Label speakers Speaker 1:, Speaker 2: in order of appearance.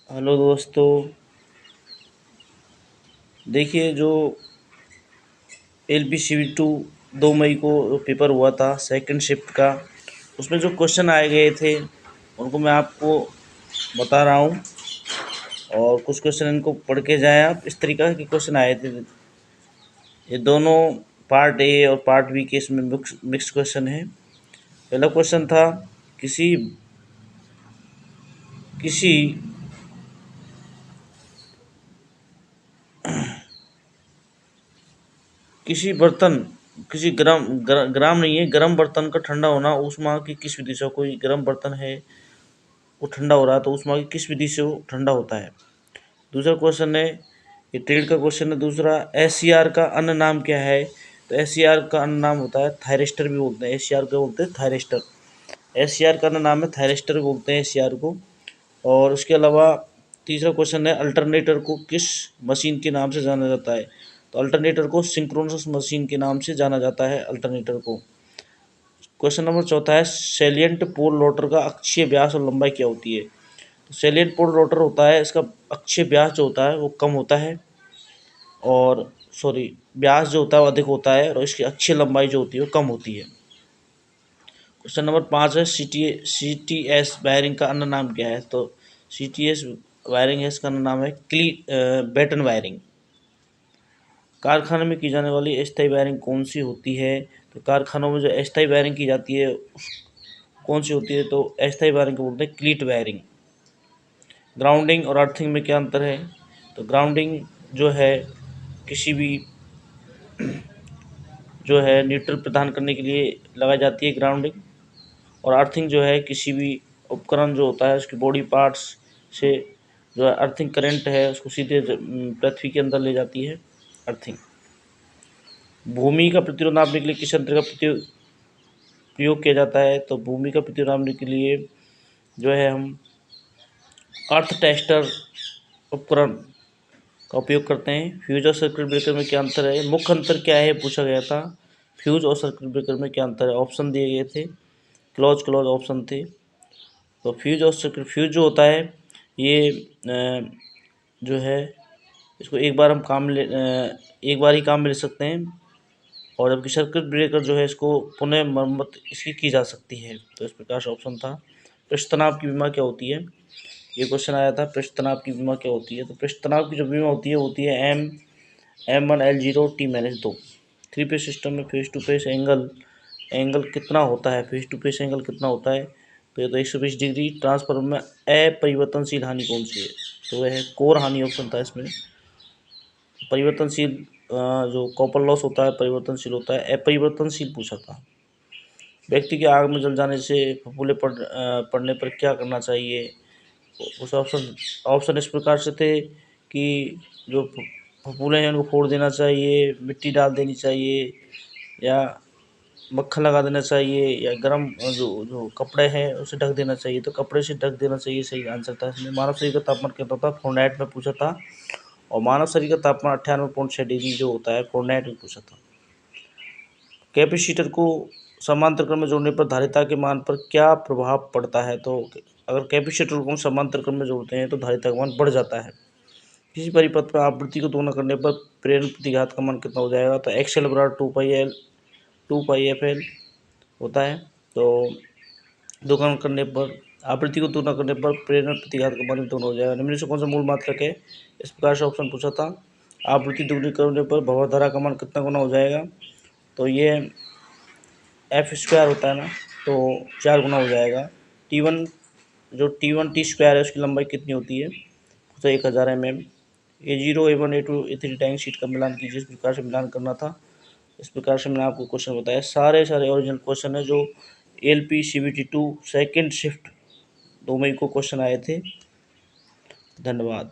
Speaker 1: Hello दोस्तों। देखिए, जो LPCV 2 2 मई को पेपर हुआ था सेकंड शिफ्ट का, उसमें जो क्वेश्चन आए गए थे उनको मैं आपको बता रहा हूँ। और कुछ क्वेश्चन इनको पढ़ के जाएं आप। इस तरीक़ा के क्वेश्चन आए थे। ये दोनों पार्ट ए और पार्ट बी के इसमें मिक्स क्वेश्चन है। पहला क्वेश्चन था, किसी किसी किसी बर्तन किसी ग्राम नहीं है, गर्म बर्तन का ठंडा होना ऊष्मा की किस विधि से। कोई गर्म बर्तन है, वो ठंडा हो रहा है, तो ऊष्मा की किस विधि से वो ठंडा होता है। दूसरा क्वेश्चन है, ये ट्रेड का क्वेश्चन है। दूसरा, SCR का अन्य नाम क्या है। तो SCR का अन्य नाम होता है थायरिस्टर भी बोलते हैं। SCR को बोलते हैं थायरिस्टर। SCR का अन्य नाम है थायरिस्टर भी बोलते हैं SCR को। और उसके अलावा तीसरा क्वेश्चन है, अल्टरनेटर को किस मशीन के नाम से जाना जाता है। तो अल्टरनेटर को सिंक्रोनस मशीन के नाम से जाना जाता है अल्टरनेटर को। क्वेश्चन नंबर चौथा है, सैलिएंट पोल रोटर का अक्षीय व्यास और लंबाई क्या होती है। तो सैलिएंट पोल रोटर होता है, इसका अक्षीय व्यास जो होता है वो कम होता है, और व्यास जो होता है वो अधिक होता है, और इसकी अक्षीय लंबाई जो होती है वो कम होती है। क्वेश्चन नंबर 5 है, CTS वायरिंग का अन्य नाम क्या है। तो CTS वायरिंग है, इसका अन्य नाम है बैटन वायरिंग। कारखाने में की जाने वाली अस्थायी वायरिंग कौन सी होती है। तो कारखानों में जो अस्थायी वायरिंग की जाती है कौन सी होती है। तो अस्थायी वायरिंग को बोलते हैं क्लीट वायरिंग। ग्राउंडिंग और अर्थिंग में क्या अंतर है। तो ग्राउंडिंग जो है किसी भी जो है न्यूट्रल प्रदान करने के लिए लगाई जाती है ग्राउंडिंग। और अर्थिंग जो है किसी भी उपकरण जो होता है उसकी बॉडी पार्ट्स से जो है अर्थिंग करंट है उसको सीधे पृथ्वी के अंदर ले जाती है अर्थिंग। भूमि का प्रतिरोध नापने के लिए किस यंत्र का प्रयोग किया जाता है। तो भूमि का प्रतिरोध नापने के लिए जो है हम अर्थ टेस्टर उपकरण का उपयोग करते हैं। फ्यूज और सर्किट ब्रेकर में क्या अंतर है। मुख्य अंतर क्या है पूछा गया था। फ्यूज और सर्किट ब्रेकर में क्या अंतर है, ऑप्शन दिए गए थे, क्लोज ऑप्शन थे। तो फ्यूज जो होता है ये जो है इसको एक बार एक बार ही काम में ले सकते हैं, और जबकि सर्किट ब्रेकर जो है इसको पुनः मरम्मत इसकी की जा सकती है। तो इस प्रकार से ऑप्शन था। पृष्ठ तनाव की बीमा क्या होती है, ये क्वेश्चन आया था। पृष्ठ तनाव की बीमा क्या होती है। तो पृष्ठ तनाव की जो बीमा होती है M1L0T-2। 3 फेज सिस्टम में फेस टू फेस एंगल कितना होता है, फेस टू फेस एंगल कितना होता है। तो ये तो 120 डिग्री। ट्रांसफार्मर में अपरिवर्तनशील हानि कौन सी है। तो वह है कोर हानि, ऑप्शन था इसमें। परिवर्तनशील जो कॉपर लॉस होता है परिवर्तनशील होता है, अपरिवर्तनशील पूछा था। व्यक्ति के आग में जल जाने से फफूंदे पड़ने पर क्या करना चाहिए। उस ऑप्शन इस प्रकार से थे कि जो फफूंदे हैं उनको फोड़ देना चाहिए, मिट्टी डाल देनी चाहिए, या मक्खन लगा देना चाहिए, या गर्म जो जो कपड़े हैं उसे ढक देना चाहिए। तो कपड़े से ढक देना चाहिए, सही आंसर था इसमें। मानव शरीर का तापमान कितना था, फ़ारेनहाइट में पूछा था। और मानव शरीर का तापमान 98.6 डिग्री जो होता है फ़ारेनहाइट में पूछा था। कैपेसिटर को समांतर क्रम में जोड़ने पर धारिता के मान पर क्या प्रभाव पड़ता है। तो अगर कैपेसिटर को हम समांतर क्रम में जोड़ते हैं तो धारिता का मान बढ़ जाता है। किसी परिपथ पर आवृत्ति को दोगुना करने पर प्रेरण प्रतिघात का मान कितना हो जाएगा। तो XL बराबर 2πFL होता है। तो दोगुना करने पर आवृत्ति को दोगुना करने पर प्रेरण प्रतिघात का मान दोगुना हो जाएगा। निम्न से कौन सा मूल मात्रक है, इस प्रकार से ऑप्शन पूछा था। आवृत्ति दोगुनी करने पर भंवरधारा का मान कितना गुना हो जाएगा। तो ये F² होता है ना, तो 4 गुना हो जाएगा। T1 T² है उसकी लंबाई कितनी होती है। तो 1000 mm। A0 A1 A2 A3 tank sheet का मिलान कीजिए, इस प्रकार से मिलान करना था। इस प्रकार से मैंने आपको क्वेश्चन बताया। सारे ओरिजिनल क्वेश्चन है जो LPCVT 2 सेकेंड शिफ्ट 2 मई को क्वेश्चन आए थे। धन्यवाद।